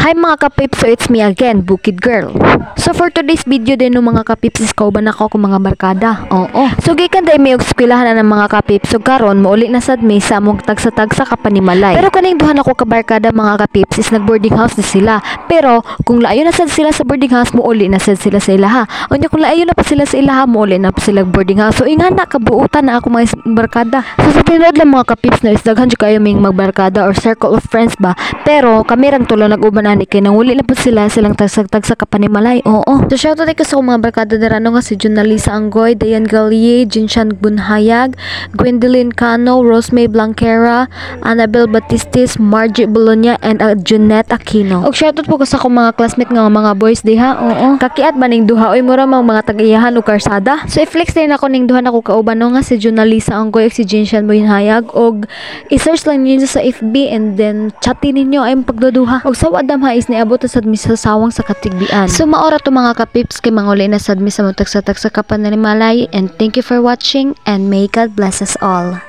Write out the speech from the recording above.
Hi mga kapips, so it's me again, Bukid Girl. So for today's video din no mga kapips, is kauban ako akong mga barkada. Oo. So gikan day may eskwelahan na ng mga kapips, so karon mauli na sad may sa among tagsa-tagsa ka panimalay. Pero kaning duha nako ka barkada mga kapips is nag boarding house na sila. Pero kung laayo na sad sila sa boarding house, mauli na sad sila sa ilaha. Unya kung laayo na pa sila sa ilaha, mauli na pa sila boarding house. So ingana kabuutan na ako mga barkada. So sa tinod lang mga kapips na is daghan jud kayo ming magbarkada or circle of friends ba. Pero kami rang tulo nag-uban ani kay nanguli na po silang tag sa kapanimalay. Oo. So shoutout ko sa mga barkada derano nga si Junalisa Anggoy, Dayan Galye, Jinshan Bunhayag, Gwendolyn Cano, Rosemay Blanquera, Annabel Batistis, Margie Bologna, and Junette Aquino. Og shoutout po ko sa akong mga classmate nga mga boys diha. Oo. Kakiat ba ning duha oy mura mga tag-iyahan o karsada. So i-flex din ako ning duha nako kauban no nga si Junalisa Anggoy ug si Jinshan Bunhayag, og i-search lang ninyo sa FB and then chatin ninyo ay pagduduha. Og sa wadam hais ni abot sa mi sa sawang sa katigbian. So maora to mga kapips kay manguli na sad mi sa matagsa-tagsa kapananimalay, and thank you for watching and may God bless us all.